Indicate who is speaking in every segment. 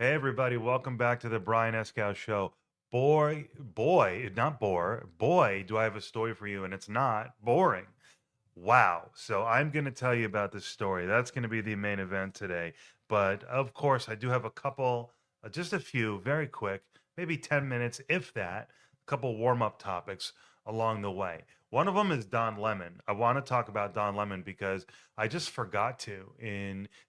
Speaker 1: Hey everybody, welcome back to the Brian Escow Show. Not boy, do I have a story for you, and it's not boring. Wow. So I'm going to tell you about this story. That's going to be the main event today. But of course, I do have a couple, just a few, very quick, maybe 10 minutes, if that, a couple warm up topics along the way. One of them is Don Lemon. I want to talk about Don Lemon because I just forgot to.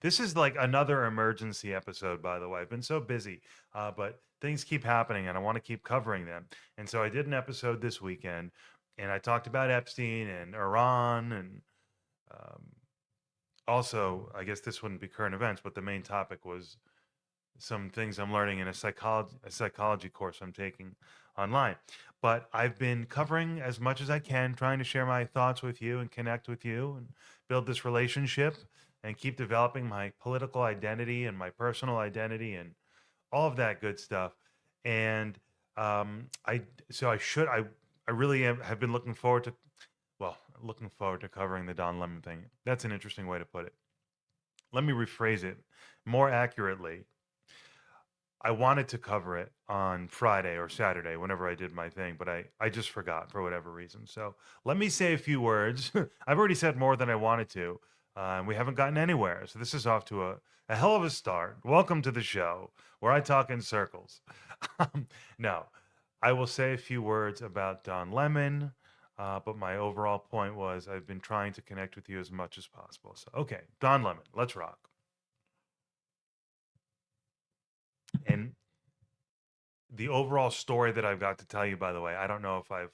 Speaker 1: This is like another emergency episode, by the way. I've been so busy, but things keep happening and I want to keep covering them. And so I did an episode this weekend and I talked about Epstein and Iran and um, also, I guess this wouldn't be current events, but the main topic was some things I'm learning in a psychology course I'm taking online. But I've been covering as much as I can, trying to share my thoughts with you and connect with you and build this relationship and keep developing my political identity and my personal identity and all of that good stuff. And I so I really have been looking forward to covering the Don Lemon thing. That's an interesting way to put it. Let me rephrase it more accurately. I wanted to cover it on Friday or Saturday, whenever I did my thing, but I just forgot for whatever reason. So let me say a few words. I've already said more than I wanted to, and we haven't gotten anywhere. So this is off to a hell of a start. Welcome to the show where I talk in circles. No, I will say a few words about Don Lemon, but my overall point was I've been trying to connect with you as much as possible. So, okay, Don Lemon, let's rock. And the overall story that I've got to tell you, by the way, I don't know if I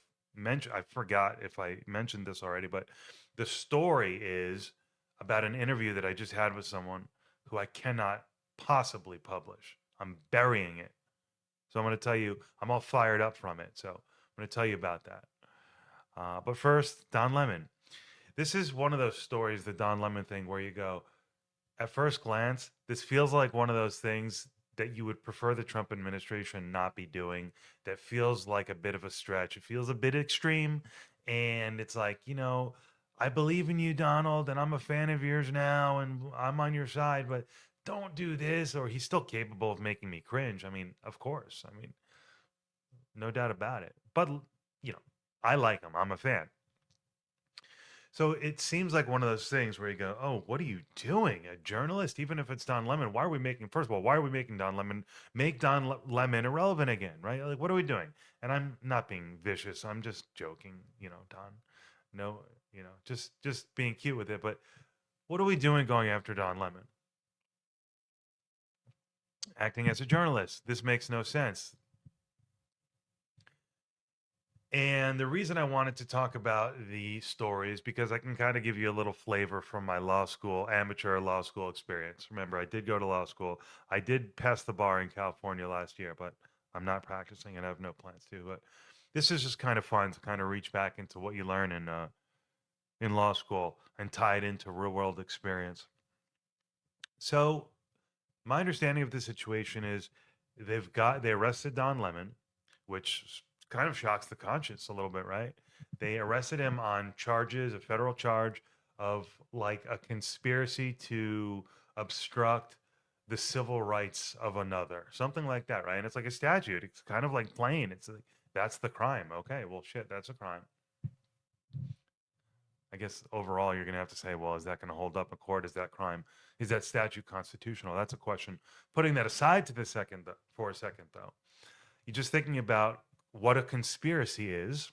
Speaker 1: forgot if I mentioned this already, but the story is about an interview that I just had with someone who I cannot possibly publish. I'm burying it. So I'm going to tell you, I'm all fired up from it. So I'm going to tell you about that. But first, Don Lemon. This is one of those stories, the Don Lemon thing, where you go, at first glance, this feels like one of those things that you would prefer the Trump administration not be doing. That feels like a bit of a stretch. It feels a bit extreme. And it's like, I believe in you, Donald, and I'm a fan of yours now, and I'm on your side, but don't do this. Or he's still capable of making me cringe. I mean, of course. I mean, no doubt about it. But, you know, I like him. I'm a fan. So it seems like one of those things where you go, "Oh, what are you doing? A journalist? Even if it's Don Lemon, why are we making? First of all, why are we making Don Lemon make Lemon irrelevant again? Right? Like, what are we doing?" And I'm not being vicious. I'm just joking. Don. No, just being cute with it. But what are we doing going after Don Lemon? Acting as a journalist. This makes no sense. And the reason I wanted to talk about the story is because I can kind of give you a little flavor from my amateur law school experience. Remember, I did go to law school. I did pass the bar in California last year, but I'm not practicing and I have no plans to. But this is just kind of fun to kind of reach back into what you learn in law school and tie it into real world experience. So my understanding of the situation is they arrested Don Lemon, which kind of shocks the conscience a little bit, right? They arrested him on charges, a federal charge of like a conspiracy to obstruct the civil rights of another, something like that, right? And it's like a statute. It's kind of like plain. It's like that's the crime. Okay, well, shit, that's a crime. I guess overall you're going to have to say, well, is that going to hold up in court? Is that statute constitutional? That's a question. Putting that aside for a second, though, you're just thinking about what a conspiracy is,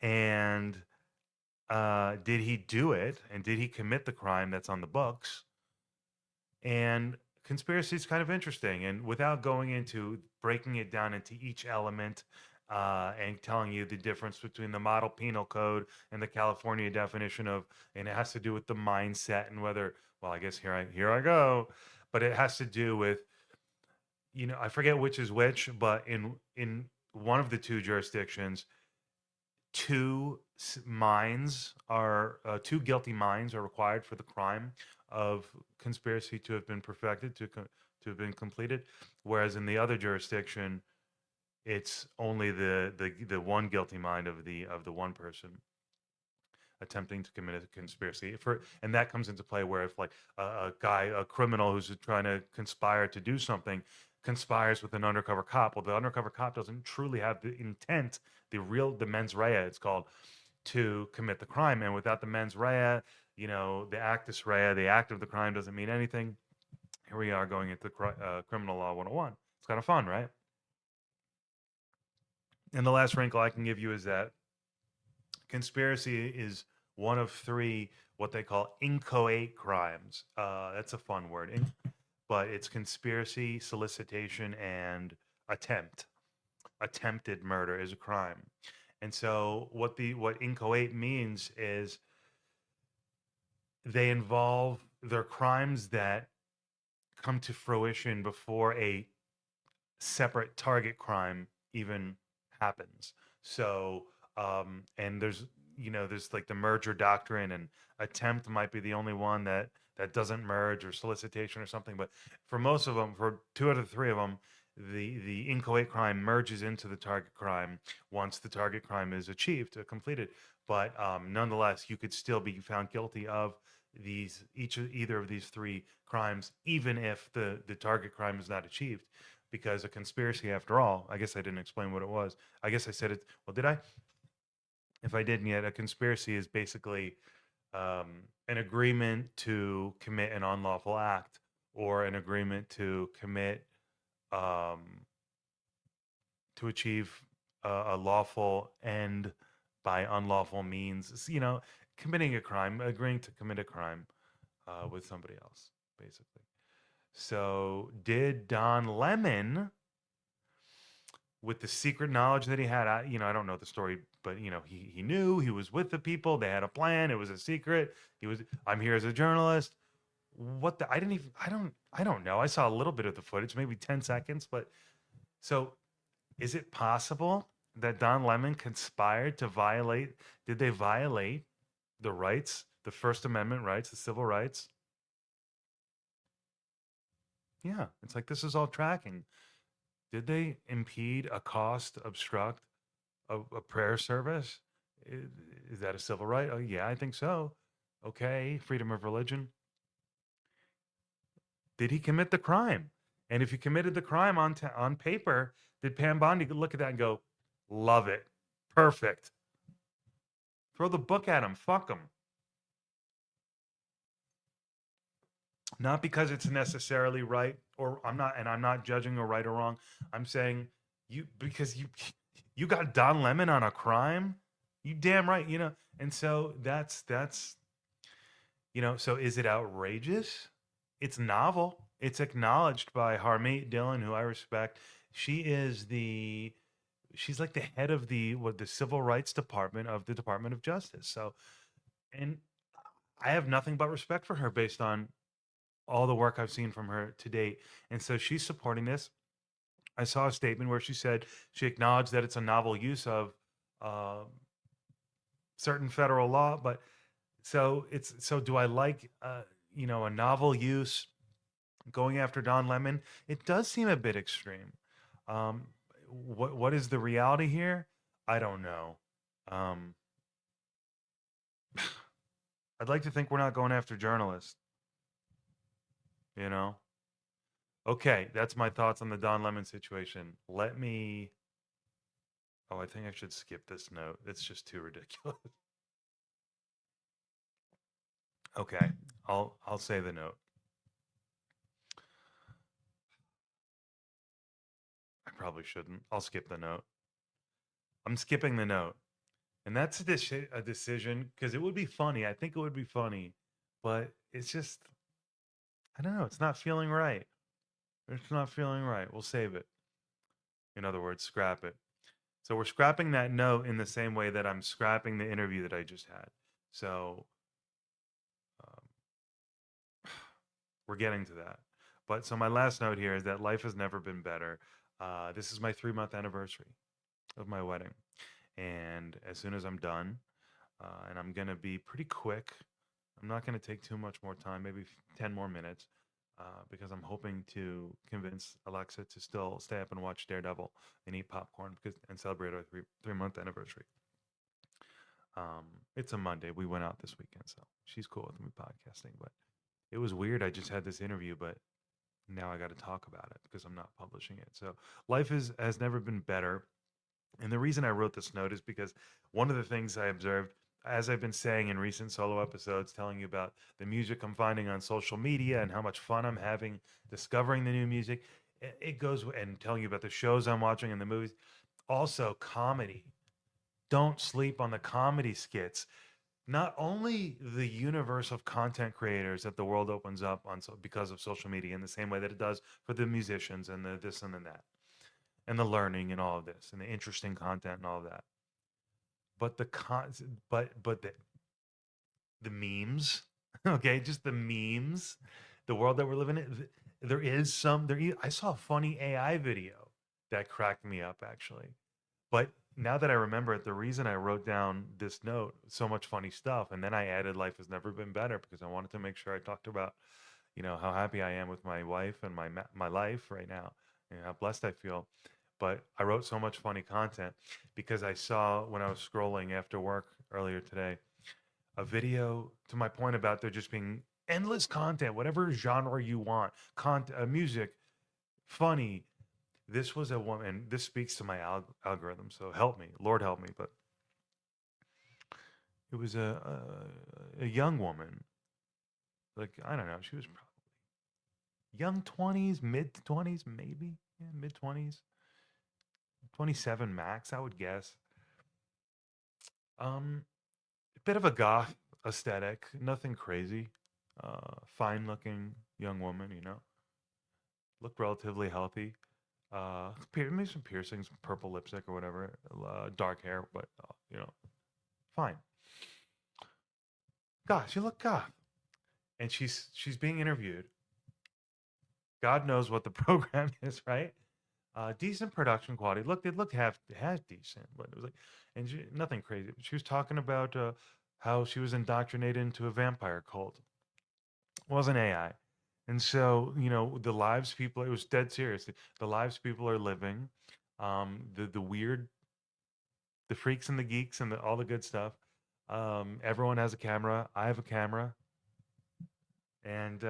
Speaker 1: and did he do it, and did he commit the crime that's on the books? And conspiracy is kind of interesting. And without going into breaking it down into each element and telling you the difference between the model penal code and the California definition and it has to do with the mindset and whether, well, I guess here I go, but it has to do with, I forget which is which, but in one of the two jurisdictions, two guilty minds are required for the crime of conspiracy to have been perfected to have been completed, whereas in the other jurisdiction it's only the one guilty mind of the one person. attempting to commit a conspiracy for, and that comes into play where if like a criminal who's trying to conspire to do something conspires with an undercover cop, well, the undercover cop doesn't truly have the intent, the mens rea, it's called, to commit the crime. And without the mens rea, the actus rea, the act of the crime doesn't mean anything. Here we are going into criminal law 101. It's kind of fun, right? And the last wrinkle I can give you is that conspiracy is one of three what they call inchoate crimes. That's a fun word, but it's conspiracy, solicitation, and attempt. Attempted murder is a crime. And so what inchoate means is they're crimes that come to fruition before a separate target crime even happens. So, and there's like the merger doctrine, and attempt might be the only one that doesn't merge, or solicitation or something. But for most of them, for two out of three of them, the inchoate crime merges into the target crime once the target crime is achieved, completed. But nonetheless, you could still be found guilty of either of these three crimes, even if the target crime is not achieved, because a conspiracy, after all, I guess I didn't explain what it was. I guess I said it. Well, did I? If I didn't yet, a conspiracy is basically an agreement to commit an unlawful act, or an agreement to commit um, to achieve a lawful end by unlawful means. Committing a crime, agreeing to commit a crime with somebody else, basically. So, did Don Lemon, with the secret knowledge that he had, I don't know the story, but he knew, he was with the people, they had a plan, it was a secret. I'm here as a journalist. What the I didn't even I don't know. I saw a little bit of the footage, maybe 10 seconds, but so is it possible that Don Lemon conspired to violate did they violate the rights, the First Amendment rights, the civil rights? Yeah, it's like this is all tracking. Did they impede, accost, obstruct a prayer service? Is that a civil right? Oh, yeah, I think so. Okay, freedom of religion. Did he commit the crime? And if he committed the crime on paper, did Pam Bondi look at that and go, "Love it, perfect"? Throw the book at him. Fuck him. Not because it's necessarily right, or I'm not judging a right or wrong. I'm saying because you got Don Lemon on a crime. You damn right, And so that's so is it outrageous? It's novel. It's acknowledged by Harmeet Dillon, who I respect. She's like the head of the civil rights department of the Department of Justice. So, and I have nothing but respect for her based on all the work I've seen from her to date. And so she's supporting this. I saw a statement where she said she acknowledged that it's a novel use of uh, certain federal law, but so do I like a novel use going after Don Lemon? It does seem a bit extreme. Um, what is the reality here? I don't know. Um, I'd like to think we're not going after journalists. You know. Okay, that's my thoughts on the Don Lemon situation. Let me. Oh, I think I should skip this note. It's just too ridiculous. Okay, I'll say the note. I probably shouldn't. I'll skip the note. I'm skipping the note. And that's a decision because it would be funny. I think it would be funny, but it's just I don't know. It's not feeling right. It's not feeling right. We'll save it. In other words, scrap it. So we're scrapping that note in the same way that I'm scrapping the interview that I just had. So um, we're getting to that. But so my last note here is that life has never been better. This is my 3-month anniversary of my wedding. And as soon as I'm done, and I'm going to be pretty quick, I'm not going to take too much more time, maybe 10 more minutes, because I'm hoping to convince Alexa to still stay up and watch Daredevil and eat popcorn and celebrate our 3-month anniversary. Um, it's a Monday. We went out this weekend, so she's cool with me podcasting. But it was weird. I just had this interview, but now I got to talk about it because I'm not publishing it. So life has never been better. And the reason I wrote this note is because one of the things I observed, as I've been saying in recent solo episodes, telling you about the music I'm finding on social media and how much fun I'm having discovering the new music, it goes and telling you about the shows I'm watching and the movies. Also, comedy. Don't sleep on the comedy skits. Not only the universe of content creators that the world opens up on because of social media in the same way that it does for the musicians and the this and the that and the learning and all of this and the interesting content and all of that, but the memes, okay, just the memes, the world that we're living in. There is some there. I saw a funny AI video that cracked me up actually. But now that I remember it, the reason I wrote down this note, so much funny stuff, and then I added life has never been better because I wanted to make sure I talked about, how happy I am with my wife and my life right now and how blessed I feel. But I wrote so much funny content because I saw when I was scrolling after work earlier today a video to my point about there just being endless content, whatever genre you want, music, funny. This was a woman. This speaks to my algorithm, so help me, Lord, help me. But it was a young woman, like I don't know, she was probably young 20s, mid 20s, maybe, yeah, mid 20s, 27 max, I would guess. Um, a bit of a goth aesthetic, nothing crazy. Fine looking young woman, looked relatively healthy. Maybe some piercings, purple lipstick or whatever, dark hair, but fine. Gosh, you look goth. And she's being interviewed. God knows what the program is, right? Decent production quality. Look, it looked half decent, but it was like, and nothing crazy. She was talking about how she was indoctrinated into a vampire cult. It wasn't AI, and so the lives people. It was dead serious. The lives people are living, the weird, the freaks and the geeks and all the good stuff. Everyone has a camera. I have a camera, and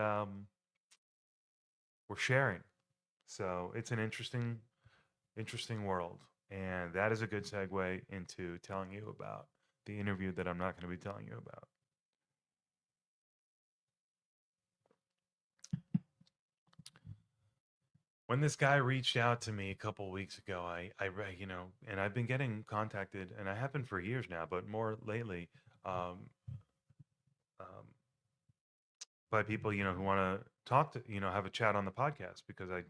Speaker 1: we're sharing. So it's an interesting world. And that is a good segue into telling you about the interview that I'm not going to be telling you about. When this guy reached out to me a couple weeks ago, and I've been getting contacted, and I have been for years now, but more lately, um, um, by people, who want to talk to, have a chat on the podcast because I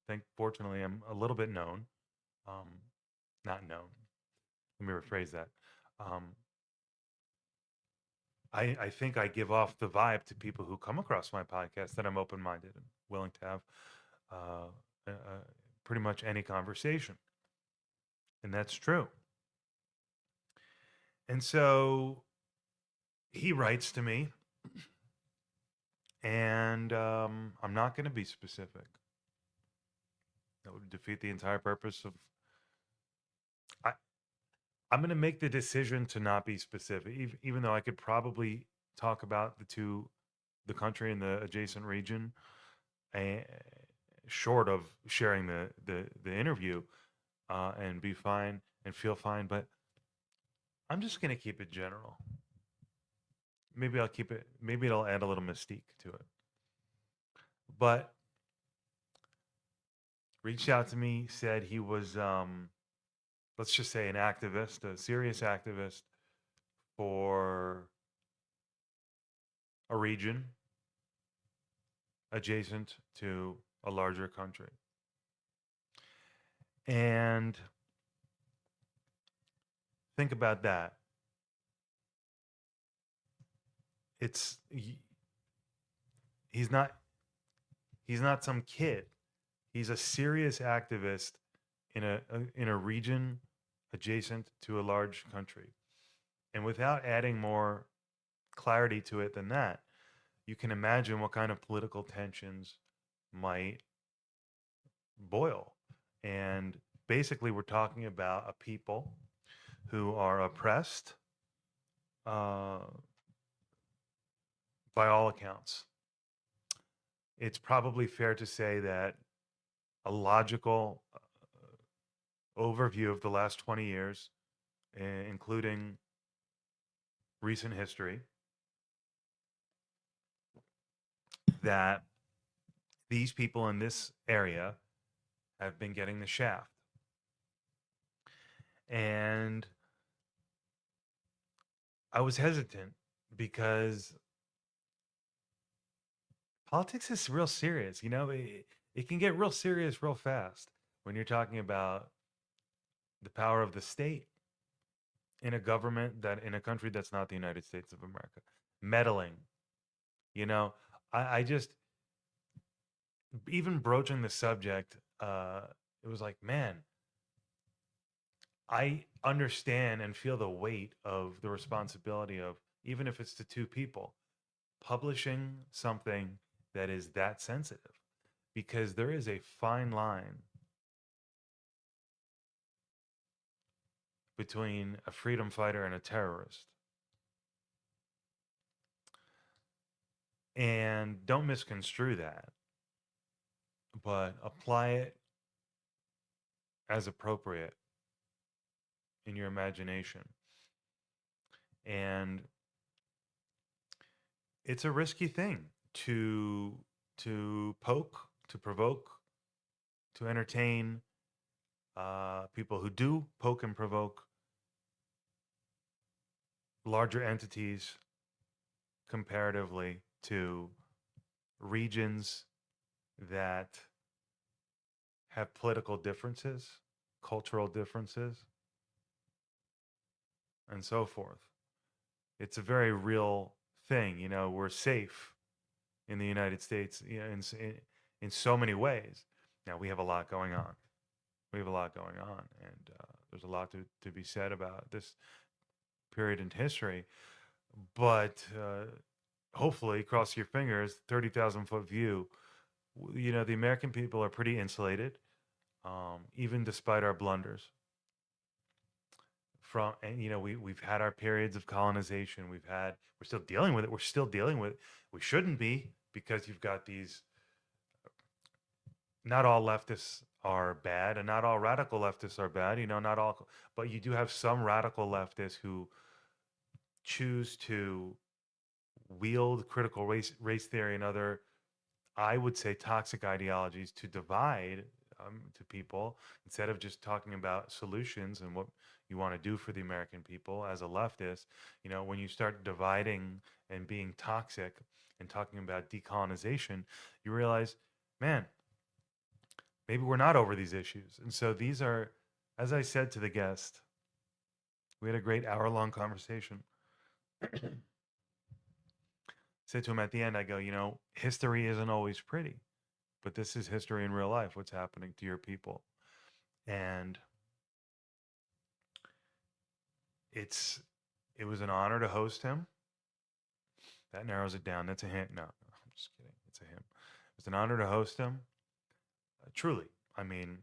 Speaker 1: think, fortunately, I'm a little bit known. Um, Not known. Let me rephrase that. Um, I think I give off the vibe to people who come across my podcast that I'm open minded and willing to have uh, pretty much any conversation. And that's true. And so he writes to me, and I'm not going to be specific. That would defeat the entire purpose of. I, I'm going to make the decision to not be specific, even though I could probably talk about the country and the adjacent region, and short of sharing the interview, and be fine and feel fine. But I'm just gonna keep it general. Maybe I'll keep it. Maybe it'll add a little mystique to it. But reached out to me, said he was, let's just say, an activist, a serious activist for a region adjacent to a larger country. And think about that. It's he's not he's not some kid. He's a serious activist in a region adjacent to a large country. And without adding more clarity to it than that, you can imagine what kind of political tensions might boil. And basically, we're talking about a people who are oppressed, uh, by all accounts. It's probably fair to say that a logical overview of the last 20 years, including recent history, that these people in this area have been getting the shaft. And I was hesitant because politics is real serious. It can get real serious real fast when you're talking about the power of the state in a government that in a country that's not the United States of America. Meddling, you know, I just even broaching the subject, it was like, man, I understand and feel the weight of the responsibility of, even if it's to two people, publishing something that is that sensitive, because there is a fine line between a freedom fighter and a terrorist. And don't misconstrue that, but apply it as appropriate in your imagination. And it's a risky thing to poke, to provoke, to entertain people who do poke and provoke larger entities comparatively to regions that have political differences, cultural differences, and so forth. It's a very real thing. We're safe in the United States, in so many ways. Now, we have a lot going on. We have a lot going on, and there's a lot to be said about this period in history. But hopefully, cross your fingers, 30,000-foot view, the American people are pretty insulated, even despite our blunders. And we've had our periods of colonization. We're still dealing with it. We're still dealing with it. We shouldn't be, because you've got these. Not all leftists are bad, and not all radical leftists are bad. Not all, but you do have some radical leftists who choose to wield critical race theory and other, I would say, toxic ideologies to divide to people, instead of just talking about solutions and what you want to do for the American people as a leftist. When you start dividing and being toxic and talking about decolonization, you realize, man, maybe we're not over these issues. And so these are, as I said to the guest, we had a great hour-long conversation. Said to him at the end, I go, history isn't always pretty, but this is history in real life, what's happening to your people. And it was an honor to host him. That narrows it down. That's a hint. No, I'm just kidding. It's a him. It's an honor to host him. Truly. I mean,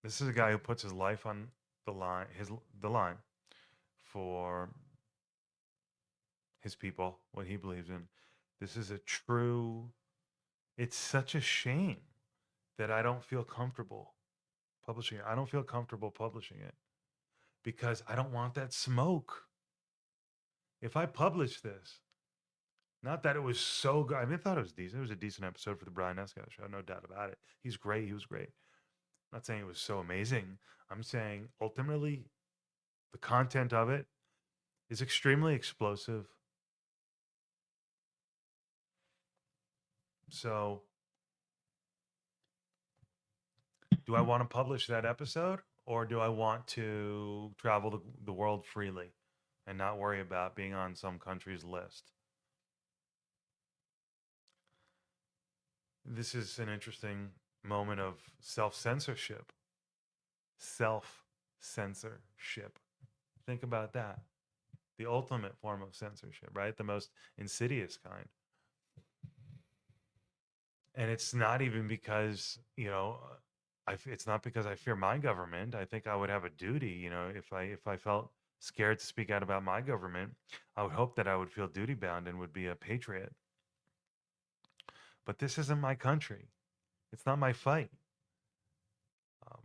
Speaker 1: this is a guy who puts his life on the line for his people, what he believes in. This is a true. It's such a shame that I don't feel comfortable publishing it. I don't feel comfortable publishing it because I don't want that smoke. If I publish this, not that it was so good. I mean, I thought it was decent. It was a decent episode for the Brian Escott show, no doubt about it. He's great. He was great. I'm not saying it was so amazing. I'm saying ultimately the content of it is extremely explosive. So, do I want to publish that episode, or do I want to travel the world freely and not worry about being on some country's list? This is an interesting moment of self-censorship. Self-censorship. Think about that. The ultimate form of censorship, right? The most insidious kind. And it's not even because, it's not because I fear my government. I think I would have a duty, if I felt scared to speak out about my government. I would hope that I would feel duty bound and would be a patriot. But this isn't my country. It's not my fight. Um,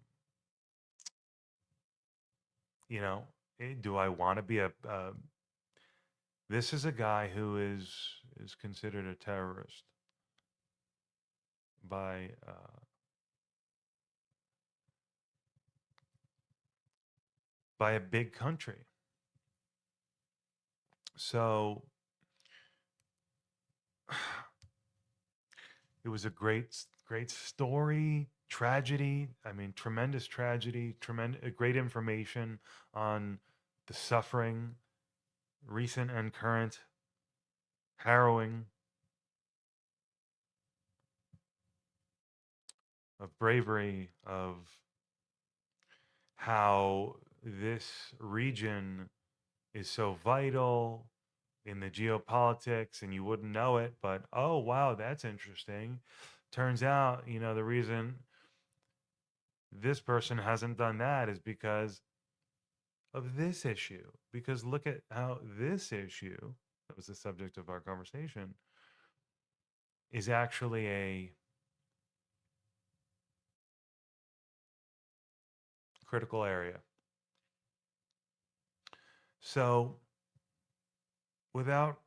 Speaker 1: you know, do I want to be a? This is a guy who is considered a terrorist by by a big country. So it was a great story, tragedy. I mean, tremendous tragedy, tremendous great information on the suffering, recent and current, harrowing of bravery, of how this region is so vital in the geopolitics and you wouldn't know it, but oh wow, that's interesting. Turns out, the reason this person hasn't done that is because of this issue. Because look at how this issue, that was the subject of our conversation, is actually a critical area. So, without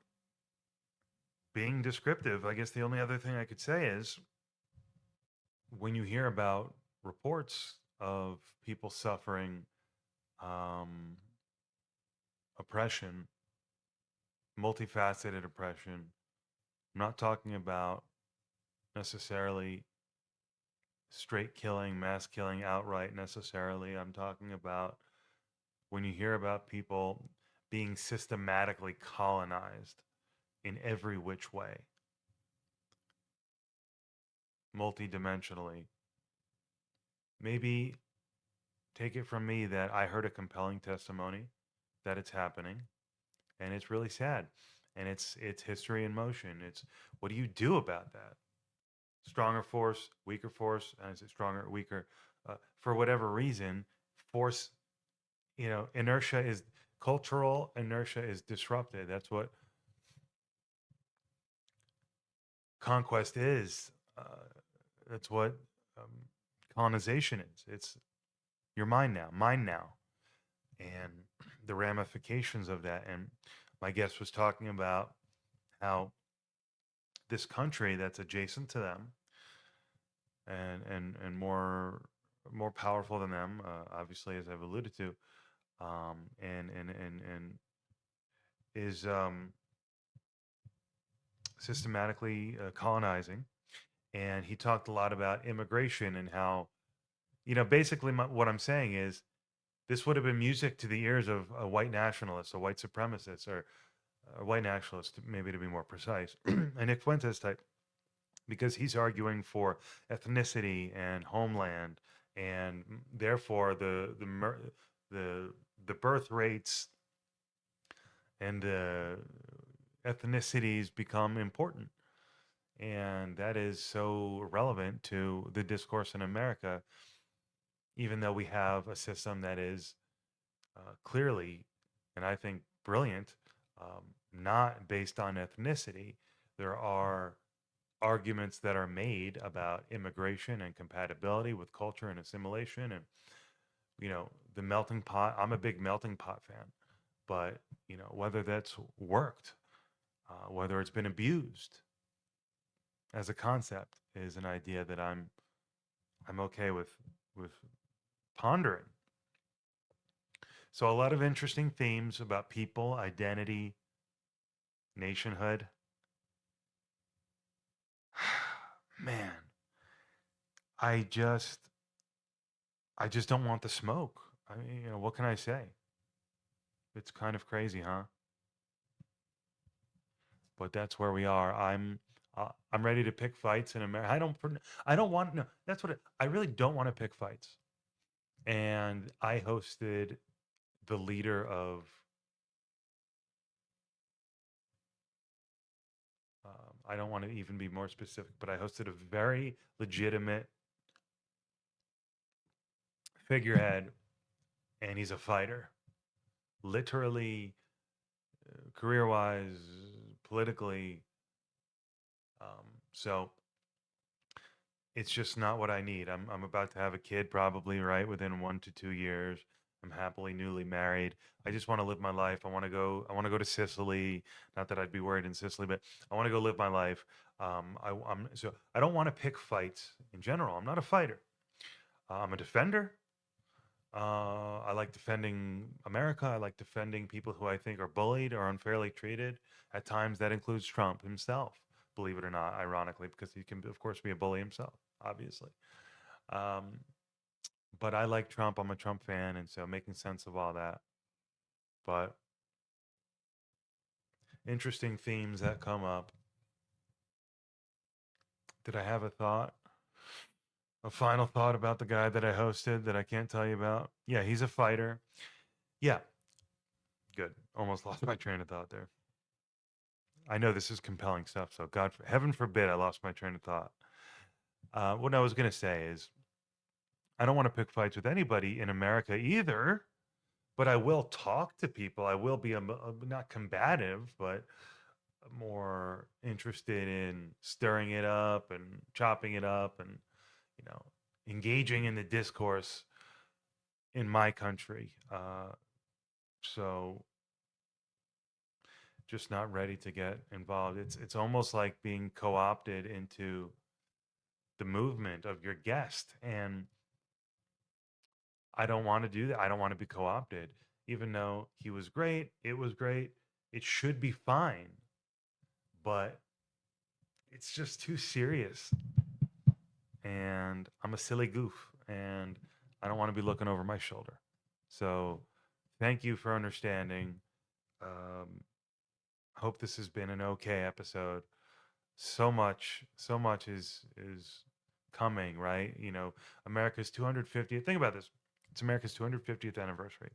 Speaker 1: being descriptive, I guess the only other thing I could say is when you hear about reports of people suffering um, oppression, multifaceted oppression, I'm not talking about necessarily straight killing, mass killing outright necessarily. I'm talking about when you hear about people being systematically colonized in every which way, multidimensionally. Maybe take it from me that I heard a compelling testimony that it's happening and it's really sad. And it's history in motion. It's what do you do about that? Stronger force, weaker force, is it stronger, weaker? For whatever reason, force, inertia is cultural inertia is disrupted. That's what conquest is. That's what um, colonization is. It's you're mine now, and the ramifications of that. And my guest was talking about how this country that's adjacent to them and more powerful than them, obviously, as I've alluded to, and is systematically colonizing. And he talked a lot about immigration and how, basically what I'm saying is this would have been music to the ears of a white nationalist, a white supremacist, or a white nationalist, maybe to be more precise, a Nick Fuentes type, because he's arguing for ethnicity and homeland, and therefore the the birth rates and the ethnicities become important. And that is so relevant to the discourse in America, even though we have a system that is clearly, and I think brilliant, not based on ethnicity. There are arguments that are made about immigration and compatibility with culture and assimilation and, the melting pot. I'm a big melting pot fan, but, whether that's worked, whether it's been abused as a concept is an idea that I'm okay with pondering. So a lot of interesting themes about people, identity, nationhood. Man, I just I just don't want the smoke. I mean, what can I say? It's kind of crazy, huh? But that's where we are. I'm ready to pick fights in America. I don't want no. That's what I really don't want to pick fights. And I hosted the leader of I don't want to even be more specific, but I hosted a very legitimate figurehead, and he's a fighter. literally, career wise, politically. So it's just not what I need. I'm about to have a kid probably right within 1 to 2 years. I'm happily newly married. I just want to live my life. I want to go to Sicily. Not that I'd be worried in Sicily, but I want to go live my life. So I don't want to pick fights in general. I'm not a fighter. I'm a defender. I like defending America. I like defending people who I think are bullied or unfairly treated. At times, that includes Trump himself, believe it or not, ironically, because he can, of course, be a bully himself, obviously. Um, but I like Trump. I'm a Trump fan. And so making sense of all that. But interesting themes that come up. Did I have a thought? A final thought about the guy that I hosted that I can't tell you about? Yeah, he's a fighter. Yeah, good. Almost lost my train of thought there. I know this is compelling stuff, so heaven forbid I lost my train of thought. What I was going to say is, I don't want to pick fights with anybody in America either, but I will talk to people. I will be not combative, but more interested in stirring it up and chopping it up and, you know, engaging in the discourse in my country. So just not ready to get involved. It's almost like being co-opted into the movement of your guest. And I don't want to do that. I don't want to be co opted. Even though he was great, it was great, it should be fine. But it's just too serious. And I'm a silly goof. And I don't want to be looking over my shoulder. So thank you for understanding. Um, hope this has been an okay episode. So much is coming, right? You know, America's 250th. Think about this. It's America's 250th anniversary.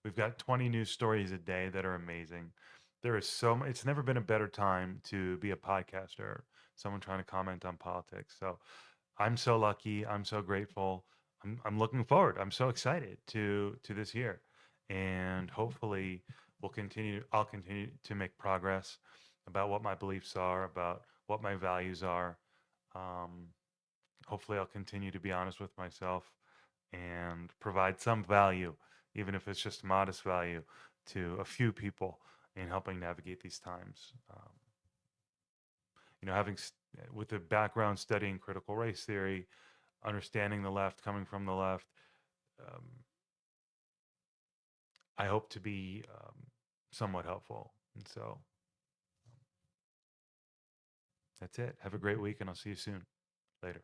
Speaker 1: We've got 20 news stories a day that are amazing. There is so much, it's never been a better time to be a podcaster, someone trying to comment on politics. So I'm so lucky. I'm so grateful. I'm looking forward. I'm so excited to this year. And hopefully I'll continue to make progress about what my beliefs are, about what my values are. Um, hopefully I'll continue to be honest with myself and provide some value, even if it's just modest value, to a few people in helping navigate these times. You know, with a background studying critical race theory, understanding the left, coming from the left, um, I hope to be somewhat helpful. And so that's it. Have a great week, and I'll see you soon. Later.